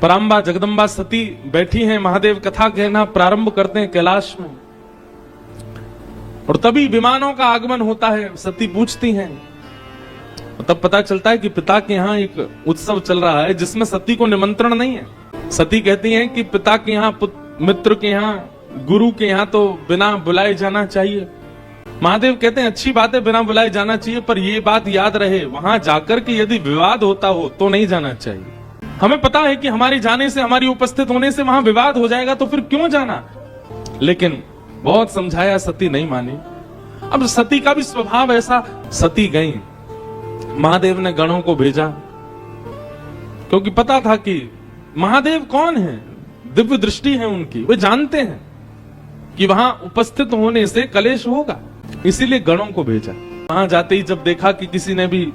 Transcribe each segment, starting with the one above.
पराम्बा जगदम्बा सती बैठी हैं, महादेव कथा कहना प्रारंभ करते हैं कैलाश में, और तभी विमानों का आगमन होता है। सती पूछती हैं, तब पता चलता है कि पिता के यहाँ एक उत्सव चल रहा है जिसमें सती को निमंत्रण नहीं है। सती कहती हैं कि पिता के यहाँ, मित्र के यहाँ, गुरु के यहाँ तो बिना बुलाए जाना चाहिए। महादेव कहते हैं अच्छी बात है, बिना बुलाए जाना चाहिए, पर यह बात याद रहे वहां जाकर के यदि विवाद होता हो तो नहीं जाना चाहिए। हमें पता है कि हमारे जाने से, हमारी उपस्थित होने से वहां विवाद हो जाएगा, तो फिर क्यों जाना। लेकिन बहुत समझाया, सती नहीं मानी। अब सती का भी स्वभाव ऐसा, सती गई, महादेव ने गणों को भेजा, क्योंकि पता था कि महादेव कौन है, दिव्य दृष्टि है उनकी, वे जानते हैं कि वहां उपस्थित होने से कलेश होगा, इसीलिए गणों को भेजा। वहां जाते ही जब देखा कि किसी ने भी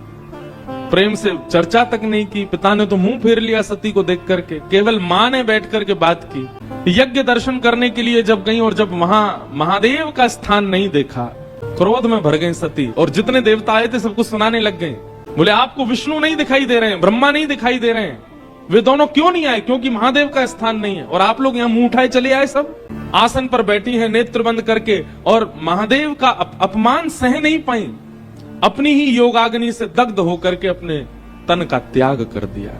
प्रेम से चर्चा तक नहीं की, पिता ने तो मुंह फेर लिया सती को देख करके, केवल मां ने बैठ करके बात की। यज्ञ दर्शन करने के लिए जब गई और जब वहां महादेव का स्थान नहीं देखा, क्रोध में भर गई सती, और जितने देवता आए थे सबको सुनाने लग गए। बोले आपको विष्णु नहीं दिखाई दे रहे हैं, ब्रह्मा नहीं दिखाई दे रहे हैं, वे दोनों क्यों नहीं आए? क्योंकि महादेव का स्थान नहीं है, और आप लोग यहाँ मुंह उठाए चले आए। सब आसन पर बैठी हैं नेत्र बंद करके, और महादेव का अपमान सह नहीं पाई, अपनी ही योगाग्नि से दग्ध होकर के अपने तन का त्याग कर दिया।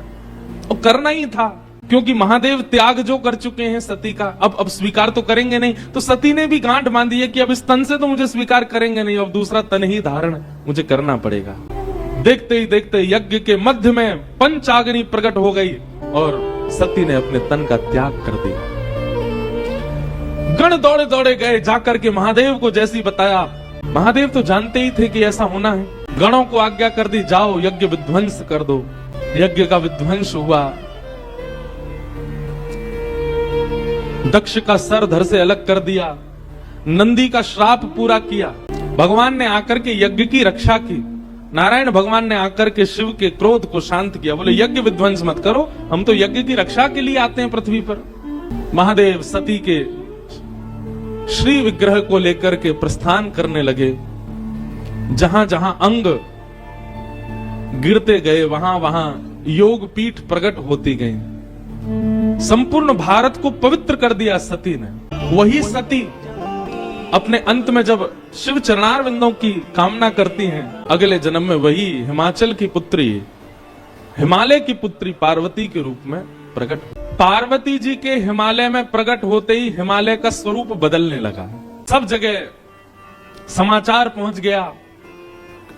और करना ही था, क्योंकि महादेव त्याग जो कर चुके हैं सती का, अब स्वीकार तो करेंगे नहीं। तो सती ने भी गांठ बांधी है कि अब इस तन से तो मुझे स्वीकार करेंगे नहीं, अब दूसरा तन ही धारण मुझे करना पड़ेगा। देखते ही देखते यज्ञ के मध्य में पंचाग्नि प्रकट हो गई और सती ने अपने तन का त्याग कर दिया। गण दौड़े दौड़े गए, जाकर के महादेव को जैसी बताया, महादेव तो जानते ही थे कि ऐसा होना है। गणों को आज्ञा कर दी, जाओ यज्ञ विध्वंस कर दो। यज्ञ का विध्वंस हुआ, दक्ष का सर धड़ से अलग कर दिया, नंदी का श्राप पूरा किया, भगवान ने आकर के यज्ञ की रक्षा की। नारायण भगवान ने आकर के शिव के क्रोध को शांत किया, बोले यज्ञ विध्वंस मत करो, हम तो यज्ञ की रक्षा के लिए आते हैं पृथ्वी पर। महादेव सती के श्री विग्रह को लेकर के प्रस्थान करने लगे। जहां जहां अंग गिरते गए वहां वहां योग पीठ प्रकट होती गई। संपूर्ण भारत को पवित्र कर दिया सती ने। वही सती अपने अंत में जब शिव चरणारविंदों की कामना करती हैं, अगले जन्म में वही हिमाचल की पुत्री, हिमालय की पुत्री पार्वती के रूप में प्रकट। पार्वती जी के हिमालय में प्रकट होते ही हिमालय का स्वरूप बदलने लगा। सब जगह समाचार पहुंच गया,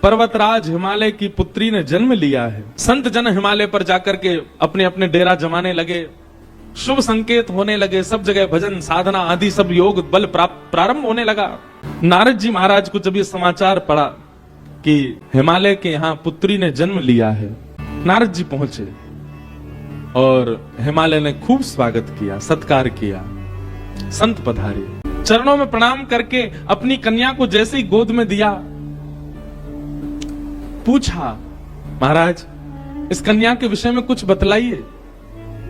पर्वतराज हिमालय की पुत्री ने जन्म लिया है। संत जन हिमालय पर जाकर के अपने अपने डेरा जमाने लगे, शुभ संकेत होने लगे, सब जगह भजन साधना आदि सब योग बल प्रारंभ होने लगा। नारद जी महाराज को जब ये समाचार पड़ा कि हिमालय के यहाँ पुत्री ने जन्म लिया है, नारद जी पहुंचे और हिमालय ने खूब स्वागत किया, सत्कार किया। संत पधारे, चरणों में प्रणाम करके अपनी कन्या को जैसे ही गोद में दिया, पूछा महाराज इस कन्या के विषय में कुछ बतलाइए,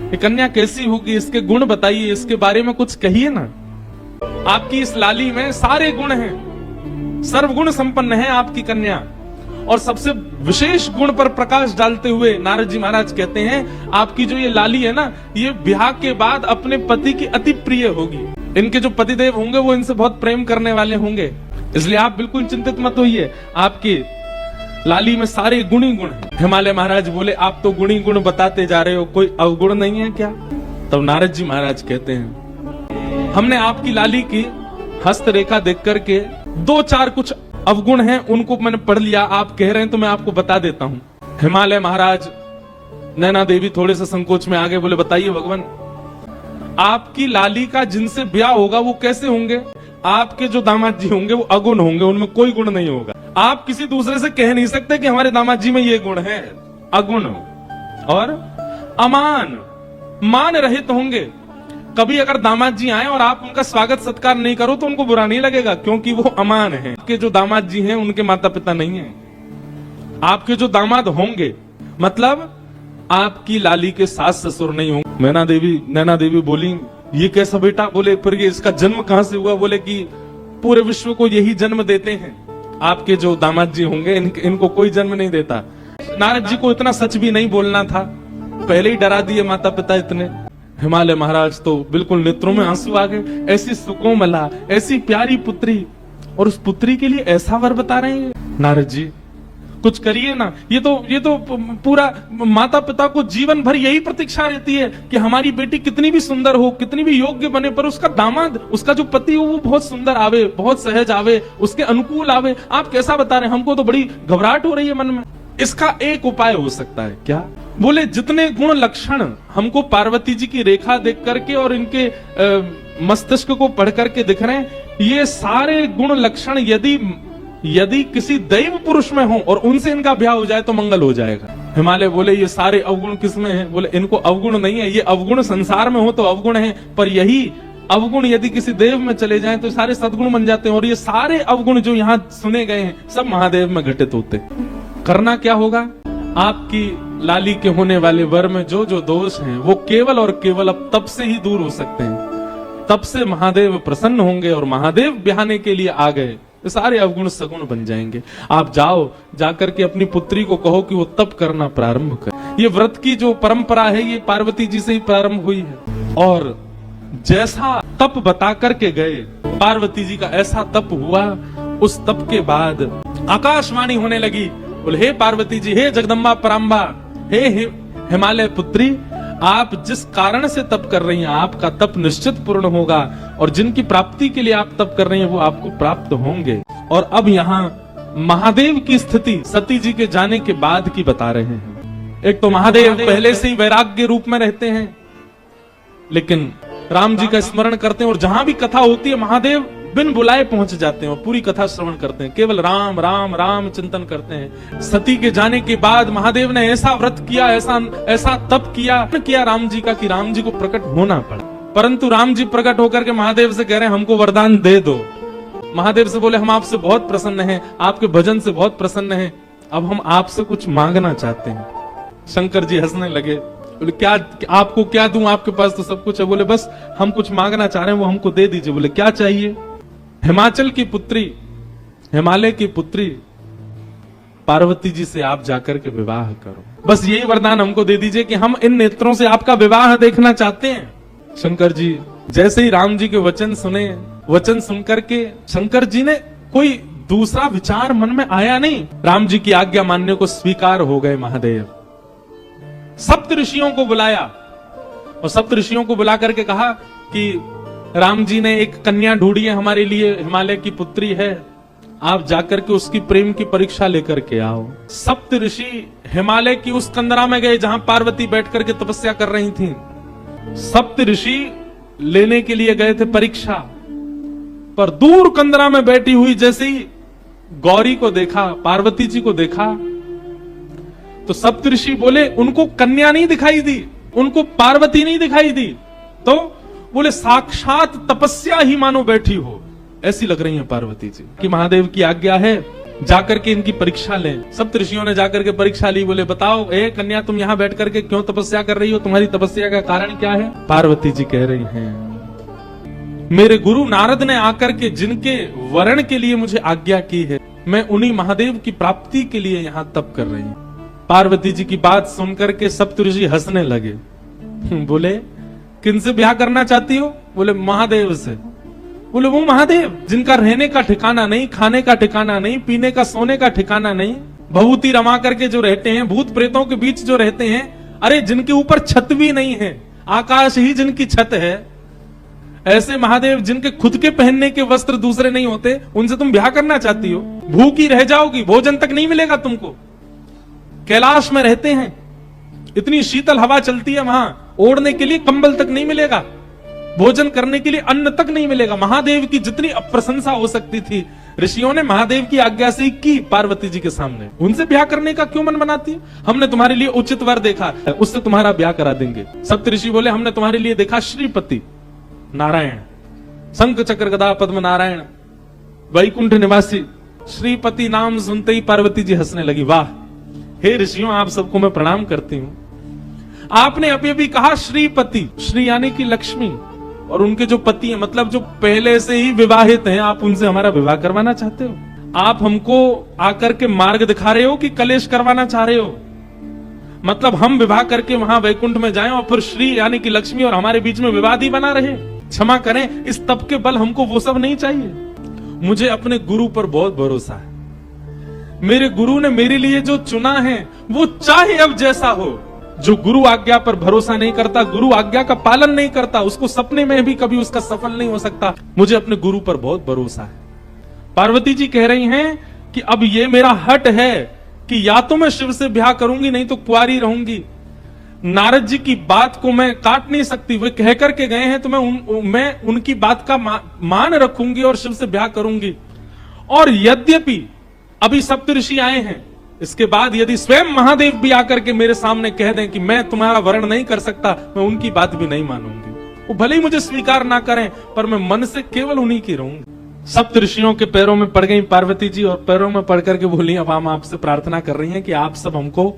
ये कन्या कैसी होगी, इसके गुण बताइए, इसके बारे में कुछ कहिए ना। आपकी इस लाली में सारे गुण हैं, सर्वगुण संपन्न है आपकी कन्या। और सबसे विशेष गुण पर प्रकाश डालते हुए नारद जी महाराज कहते हैं, आपकी जो ये लाली है ना, ये ब्याह के बाद अपने पति की अति प्रिय होगी। इनके जो पतिदेव होंगे वो इनसे बहुत प्रेम करने वाले होंगे, इसलिए आप बिल्कुल चिंतित मत होइए, आपकी लाली में सारे गुण ही गुण हैं। हिमालय महाराज बोले आप तो गुण ही गुण बताते जा रहे हो, कोई अवगुण नहीं है क्या? तब नारद जी महाराज कहते हैं, हमने आपकी लाली की हस्तरेखा देख करके दो चार कुछ अवगुण हैं, उनको मैंने पढ़ लिया, आप कह रहे हैं तो मैं आपको बता देता हूं। हिमालय महाराज, नैना देवी थोड़े से संकोच में आगे, बोले बताइए भगवान, आपकी लाली का जिनसे ब्याह होगा वो कैसे होंगे? आपके जो दामाद जी होंगे वो अगुण होंगे, उनमें कोई गुण नहीं होगा। आप किसी दूसरे से कह नहीं सकते कि हमारे दामाद जी में ये गुण है, अगुण और अमान, मान रहित होंगे। कभी अगर दामाद जी आए और आप उनका स्वागत सत्कार नहीं करो तो उनको बुरा नहीं लगेगा, क्योंकि वो अमान है। आपके जो दामाद जी हैं उनके माता पिता नहीं हैं। आपके जो दामाद होंगे मतलब आपकी लाली के सास ससुर नहीं होंगे। नैना देवी बोली ये कैसा बेटा? बोले फिर ये इसका जन्म कहां से हुआ? बोले कि पूरे विश्व को यही जन्म देते हैं, आपके जो दामाद जी होंगे इनको कोई जन्म नहीं देता। नारद जी को इतना सच भी नहीं बोलना था, पहले ही डरा दिए माता पिता इतने। हिमालय महाराज तो बिल्कुल नेत्रों में आंसू आ गए। ऐसी सुकोमला, ऐसी प्यारी पुत्री, और उस पुत्री के लिए ऐसा वर बता रहे हैं। नारद जी कुछ करिए ना। ये तो पूरा माता पिता को जीवन भर यही प्रतीक्षा रहती है कि हमारी बेटी कितनी भी सुंदर हो, कितनी भी योग्य बने, पर उसका दामाद, उसका जो पति हो वो बहुत सुंदर आवे, बहुत सहज आवे, उसके अनुकूल आवे। आप कैसा बता रहे हैं? हमको तो बड़ी घबराहट हो रही है मन में। इसका एक उपाय हो सकता है। क्या? बोले जितने गुण लक्षण हमको पार्वती जी की रेखा देख करके और इनके मस्तिष्क को पढ़ करके दिख रहे हैं, ये सारे गुण लक्षण यदि किसी दैव पुरुष में हो और उनसे इनका ब्याह हो जाए तो मंगल हो जाएगा। हिमालय बोले ये सारे अवगुण किसमें हैं? बोले इनको अवगुण नहीं है। ये अवगुण संसार में हो तो अवगुण है, पर यही अवगुण यदि किसी देव में चले जाएं तो सारे सद्गुण बन जाते हैं। और ये सारे अवगुण जो यहाँ सुने गए हैं सब महादेव में घटित होते। करना क्या होगा? आपकी लाली के होने वाले वर में जो जो दोष हैं वो केवल और केवल अब तप से ही दूर हो सकते हैं। तप से महादेव प्रसन्न होंगे और महादेव ब्याहने के लिए आ गए, तो सारे अवगुण सगुण बन जाएंगे। आप जाओ, जाकर के अपनी पुत्री को कहो कि वो तप करना प्रारंभ कर। ये व्रत की जो परंपरा है ये पार्वती जी से ही प्रारंभ हुई है। और जैसा तप बता करके गए, पार्वती जी का ऐसा तप हुआ। उस तप के बाद आकाशवाणी होने लगी। बोले हे पार्वती जी, हे जगदम्बा पराम्बा, हे हिमालय पुत्री, आप जिस कारण से तप कर रही हैं आपका तप निश्चित पूर्ण होगा, और जिनकी प्राप्ति के लिए आप तप कर रही हैं वो आपको प्राप्त होंगे। और अब यहाँ महादेव की स्थिति सती जी के जाने के बाद की बता रहे हैं। एक तो महादेव पहले से ही वैराग्य रूप में रहते हैं, लेकिन राम जी का स्मरण करते हैं और जहां भी कथा होती है महादेव बिन बुलाए पहुंच जाते हैं और पूरी कथा श्रवण करते हैं। केवल राम राम राम चिंतन करते हैं। सती के जाने के बाद महादेव ने ऐसा व्रत किया, ऐसा तप किया राम जी का कि राम जी को प्रकट होना पड़ा। परंतु राम जी प्रकट होकर के महादेव से कह रहे हैं हमको वरदान दे दो। महादेव से बोले हम आपसे बहुत प्रसन्न हैं, आपके भजन से बहुत प्रसन्न हैं, अब हम आपसे कुछ मांगना चाहते हैं। शंकर जी हंसने लगे। बोले क्या, आपको क्या दूं? आपके पास तो सब कुछ है। बोले बस हम कुछ मांगना चाह रहे हैं, वो हमको दे दीजिए। बोले क्या चाहिए? हिमाचल की पुत्री, हिमालय की पुत्री पार्वती जी से आप जाकर के विवाह करो। बस यही वरदान हमको दे दीजिए कि हम इन नेत्रों से आपका विवाह देखना चाहते हैं। शंकर जी जैसे ही राम जी के वचन सुने, वचन सुनकर के शंकर जी ने कोई दूसरा विचार मन में आया नहीं, राम जी की आज्ञा मानने को स्वीकार हो गए महादेव। सप्त ऋषियों को बुलाया और सप्त ऋषियों को बुला करके कहा कि राम जी ने एक कन्या ढूंढी है हमारे लिए, हिमालय की पुत्री है, आप जाकर के उसकी प्रेम की परीक्षा लेकर के आओ। सप्त ऋषि हिमालय की उस कंदरा में गए जहां पार्वती बैठ करके तपस्या कर रही थी। सप्त ऋषि लेने के लिए गए थे परीक्षा, पर दूर कंदरा में बैठी हुई जैसे ही गौरी को देखा, पार्वती जी को देखा, तो सप्त ऋषि बोले उनको कन्या नहीं दिखाई दी, उनको पार्वती नहीं दिखाई दी, तो बोले साक्षात तपस्या ही मानो बैठी हो, ऐसी लग रही है पार्वती जी कि महादेव की आज्ञा है जाकर के इनकी परीक्षा लें। सप्त ऋषियों ने जाकर के परीक्षा ली। बोले बताओ ए कन्या, तुम यहाँ बैठ करके क्यों तपस्या कर रही हो? तुम्हारी तपस्या का कारण क्या है? पार्वती जी कह रही हैं मेरे गुरु नारद ने आकर के जिनके वरण के लिए मुझे आज्ञा की है, मैं उन्हीं महादेव की प्राप्ति के लिए यहाँ तप कर रही हूँ। पार्वती जी की बात सुनकर के सप्त ऋषि हंसने लगे। बोले किनसे ब्याह करना चाहती हो? बोले महादेव से। बोले वो महादेव जिनका रहने का ठिकाना नहीं, खाने का ठिकाना नहीं, पीने का सोने का ठिकाना नहीं, भभूति रमा करके जो रहते हैं, भूत प्रेतों के बीच जो रहते हैं, अरे जिनके ऊपर छत भी नहीं है, आकाश ही जिनकी छत है, ऐसे महादेव जिनके खुद के पहनने के वस्त्र दूसरे नहीं होते, उनसे तुम ब्याह करना चाहती हो? भूखी रह जाओगी, भोजन तक नहीं मिलेगा तुमको। कैलाश में रहते हैं, इतनी शीतल हवा चलती है, वहां ओढ़ने के लिए कंबल तक नहीं मिलेगा, भोजन करने के लिए अन्न तक नहीं मिलेगा। महादेव की जितनी अप्रशंसा हो सकती थी ऋषियों ने महादेव की आज्ञा से की पार्वती जी के सामने। उनसे ब्याह करने का क्यों मन बनाती है? हमने तुम्हारे लिए उचित वर देखा, उससे तुम्हारा ब्याह करा देंगे। सप्त ऋषि बोले हमने तुम्हारे लिए देखा श्रीपति नारायण, शंख चक्र गदा पद्म नारायण, वैकुंठ निवासी श्रीपति नाम सुनते ही पार्वती जी हंसने लगी। वाह हे ऋषियों, आप सबको मैं प्रणाम करती हूँ। आपने अभी अभी कहा श्रीपति, श्री यानी कि लक्ष्मी, और उनके जो पति हैं मतलब जो पहले से ही विवाहित हैं, आप उनसे हमारा विवाह करवाना चाहते हो? आप हमको आकर के मार्ग दिखा रहे हो कि कलेश करवाना चाह रहे हो? मतलब हम विवाह करके वहां वैकुंठ में जाएं और फिर श्री यानी कि लक्ष्मी और हमारे बीच में विवाद ही बना रहे। क्षमा करें, इस तप के बल हमको वो सब नहीं चाहिए। मुझे अपने गुरु पर बहुत भरोसा है। मेरे गुरु ने मेरे लिए जो चुना है वो चाहे अब जैसा हो। जो गुरु आज्ञा पर भरोसा नहीं करता, गुरु आज्ञा का पालन नहीं करता, उसको सपने में भी कभी उसका सफल नहीं हो सकता। मुझे अपने गुरु पर बहुत भरोसा है। पार्वती जी कह रही हैं कि अब ये मेरा हट है कि या तो मैं शिव से ब्याह करूंगी, नहीं तो कुंवारी रहूंगी। नारद जी की बात को मैं काट नहीं सकती। वे कह करके गए हैं तो मैं उनकी बात का मान रखूंगी और शिव से ब्याह करूंगी। और यद्यपि अभी सप्तऋषि आए हैं, इसके बाद यदि स्वयं महादेव भी आकर के मेरे सामने कह दें कि मैं तुम्हारा वर्ण नहीं कर सकता, मैं उनकी बात भी नहीं मानूंगी। वो भले ही मुझे स्वीकार ना करें, पर मैं मन से केवल उन्हीं की रहूंगी। सप्तऋषियों के पैरों में पड़ गई पार्वती जी और पैरों में पड़ करके बोली, अब हम आपसे प्रार्थना कर रही हैं कि आप सब हमको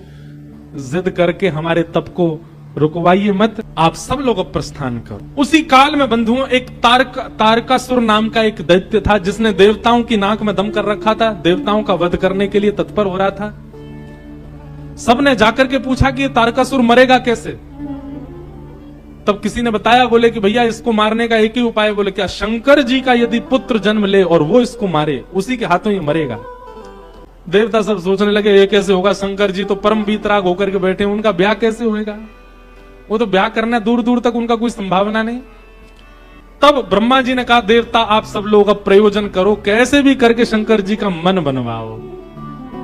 जिद करके हमारे तप को रुकवाइए मत, आप सब लोग अब प्रस्थान करो। उसी काल में बंधुओं एक तारकासुर नाम का एक दैत्य था, जिसने देवताओं की नाक में दम कर रखा था, देवताओं का वध करने के लिए तत्पर हो रहा था। सबने जाकर के पूछा कि ये तारकासुर मरेगा कैसे। तब किसी ने बताया, बोले कि भैया इसको मारने का एक ही उपाय है। बोले क्या? शंकर जी का यदि पुत्र जन्म ले और वो इसको मारे, उसी के हाथों ये मरेगा। देवता सब सोचने लगे ये कैसे होगा, शंकर जी तो परम वीतराग होकर के बैठे, उनका ब्याह कैसे होगा? वो तो ब्याह करना दूर दूर तक उनका कोई संभावना नहीं। तब ब्रह्मा जी ने कहा, देवता आप सब लोग अब प्रयोजन करो, कैसे भी करके शंकर जी का मन बनवाओ।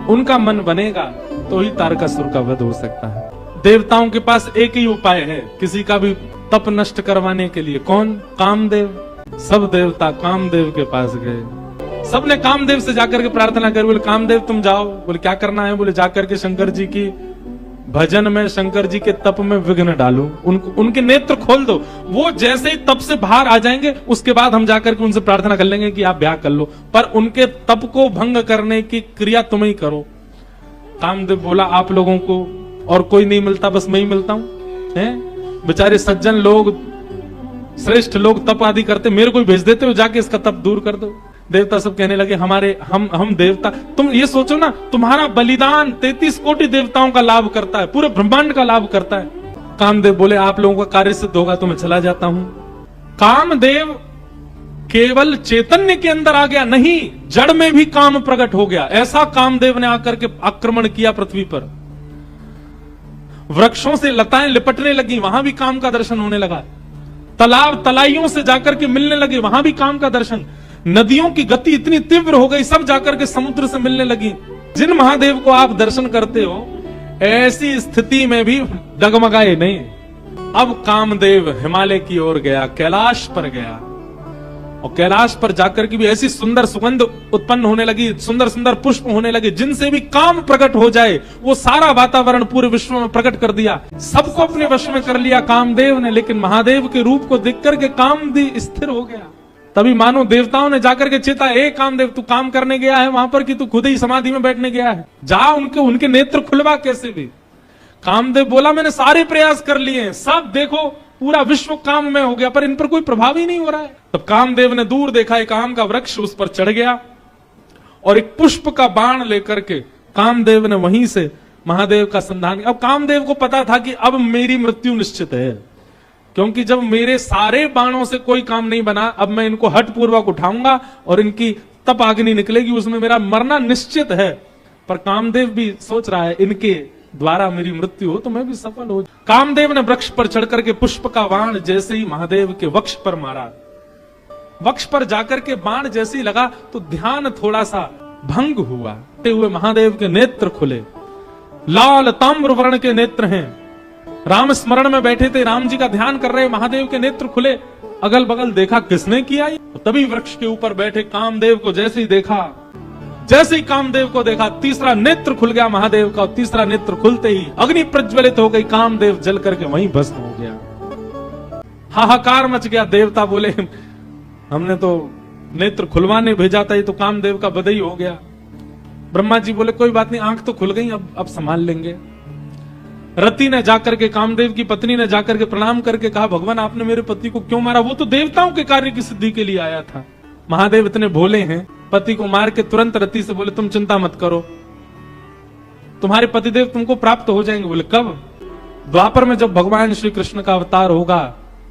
उनका मन बनेगा तो ही तारकासुर का वध हो सकता है। देवताओं के पास एक ही उपाय है किसी का भी तप नष्ट करवाने के लिए। कौन? कामदेव। सब देवता कामदेव के पास गए। सबने कामदेव से जाकर के प्रार्थना करी। बोले कामदेव तुम जाओ। बोले क्या करना है? बोले जाकर के शंकर जी की भजन में, शंकर जी के तप में विघ्न डालो, उनके नेत्र खोल दो। वो जैसे ही तप से बाहर आ जाएंगे, उसके बाद हम जाकर के उनसे प्रार्थना कर लेंगे कि आप ब्याह कर लो, पर उनके तप को भंग करने की क्रिया तुम ही करो। कामदेव बोला आप लोगों को और कोई नहीं मिलता, बस मैं ही मिलता हूं। बेचारे सज्जन लोग, श्रेष्ठ लोग तप आदि करते, मेरे को भेज देते हो जाके इसका तप दूर कर दो। देवता सब कहने लगे हम देवता, तुम ये सोचो ना, तुम्हारा बलिदान 33 कोटि देवताओं का लाभ करता है, पूरे ब्रह्मांड का लाभ करता है। कामदेव बोले आप लोगों का कार्य सिद्ध होगा तो मैं चला जाता हूं। कामदेव केवल चैतन्य के अंदर आ गया नहीं, जड़ में भी काम प्रकट हो गया। ऐसा कामदेव ने आकर के आक्रमण किया पृथ्वी पर। वृक्षों से लताएं लिपटने लगी, वहां भी काम का दर्शन होने लगा। तालाब तलाइयों से जाकर के मिलने लगे, वहां भी काम का दर्शन। नदियों की गति इतनी तीव्र हो गई, सब जाकर के समुद्र से मिलने लगी। जिन महादेव को आप दर्शन करते हो, ऐसी स्थिति में भी डगमगाए नहीं। अब कामदेव हिमालय की ओर गया, कैलाश पर गया, और कैलाश पर जाकर के भी ऐसी सुंदर सुगंध उत्पन्न होने लगी, सुंदर सुंदर पुष्प होने लगे, जिनसे भी काम प्रकट हो जाए। वो सारा वातावरण पूरे विश्व में प्रकट कर दिया, सबको अपने वश में कर लिया कामदेव ने। लेकिन महादेव के रूप को देख करके काम भी स्थिर हो गया। तभी मानो देवताओं ने जाकर के चेता, ए कामदेव तू काम करने गया है वहां पर कि तू खुद ही समाधि में बैठने गया है, जा उनके नेत्र खुलवा कैसे भी। कामदेव बोला मैंने सारे प्रयास कर लिए हैं, सब देखो पूरा विश्व काम में हो गया, पर इन पर कोई प्रभाव ही नहीं हो रहा है। तब कामदेव ने दूर देखा एक आम का वृक्ष, उस पर चढ़ गया और एक पुष्प का बाण लेकर के कामदेव ने वहीं से महादेव का संधान। अब कामदेव को पता था कि अब मेरी मृत्यु निश्चित है, क्योंकि जब मेरे सारे बाणों से कोई काम नहीं बना, अब मैं इनको हठ पूर्वक उठाऊंगा और इनकी तप अग्नि निकलेगी, उसमें मेरा मरना निश्चित है। पर कामदेव भी सोच रहा है इनके द्वारा मेरी मृत्यु हो तो मैं भी सफल हो। कामदेव ने वृक्ष पर चढ़ करके पुष्प का बाण जैसे ही महादेव के वक्ष पर मारा, वक्ष पर जाकर के बाण जैसे ही लगा तो ध्यान थोड़ा सा भंग हुआ। हुए महादेव के नेत्र खुले, लाल ताम्र वर्ण के नेत्र हैं। राम स्मरण में बैठे थे, राम जी का ध्यान कर रहे, महादेव के नेत्र खुले। अगल बगल देखा किसने किया, तभी वृक्ष के ऊपर बैठे कामदेव को जैसे ही देखा, जैसे ही कामदेव को देखा, तीसरा नेत्र खुल गया महादेव का, और तीसरा नेत्र खुलते ही अग्नि प्रज्वलित हो गई, कामदेव जल करके वहीं भस्म हो गया। हाहाकार मच गया। देवता बोले हमने तो नेत्र खुलवाने भेजा था, ये तो कामदेव का बधाई हो गया। ब्रह्मा जी बोले कोई बात नहीं, आंख तो खुल गई, अब संभाल लेंगे। रति ने जाकर के, कामदेव की पत्नी ने जाकर के प्रणाम करके कहा भगवान आपने मेरे पति को क्यों मारा, वो तो देवताओं के कार्य की सिद्धि के लिए आया था। महादेव इतने भोले हैं, पति को मार के तुरंत रति से बोले तुम चिंता मत करो, तुम्हारे पतिदेव तुमको प्राप्त हो जाएंगे। बोले कब? द्वापर में जब भगवान श्री कृष्ण का अवतार होगा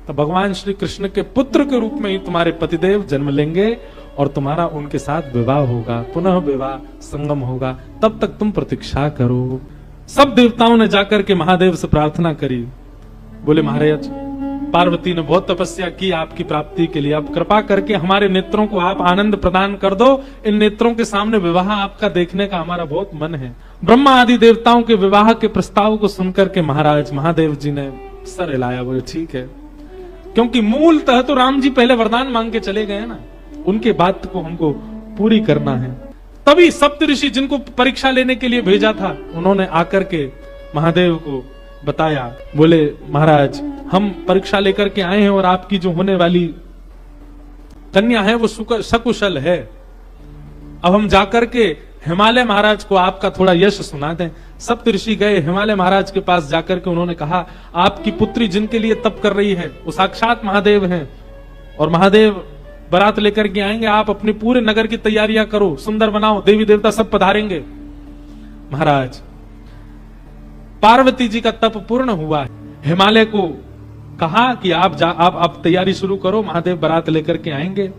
तो भगवान श्री कृष्ण के पुत्र के रूप में ही तुम्हारे पतिदेव जन्म लेंगे और तुम्हारा उनके साथ विवाह होगा, पुनः विवाह संगम होगा, तब तक तुम प्रतीक्षा करो। सब देवताओं ने जाकर के महादेव से प्रार्थना करी। बोले महाराज, पार्वती ने बहुत तपस्या की आपकी प्राप्ति के लिए, अब कृपा करके हमारे नेत्रों को आप आनंद प्रदान कर दो। इन नेत्रों के सामने विवाह आपका देखने का हमारा बहुत मन है। ब्रह्मा आदि देवताओं के विवाह के प्रस्ताव को सुनकर के महाराज महादेव जी ने सर हिलाया। बोले ठीक है, क्योंकि मूलतः तो राम जी पहले वरदान मांग के चले गए ना, उनके बात को हमको पूरी करना है। तभी सप्तऋषि जिनको परीक्षा लेने के लिए भेजा था, उन्होंने आकर के महादेव को बताया। बोले महाराज, हम परीक्षा लेकर के आए हैं और आपकी जो होने वाली कन्या है वो सकुशल है। अब हम जाकर के हिमालय महाराज को आपका थोड़ा यश सुना दें। सप्तऋषि गए हिमालय महाराज के पास, जाकर के उन्होंने कहा आपकी पुत्री जिनके लिए तप कर रही है वो साक्षात महादेव हैं और महादेव बारात लेकर के आएंगे, आप अपने पूरे नगर की तैयारियां करो, सुंदर बनाओ, देवी देवता सब पधारेंगे। महाराज, पार्वती जी का तप पूर्ण हुआ है। हिमालय को कहा कि आप तैयारी शुरू करो, महादेव बारात लेकर के आएंगे।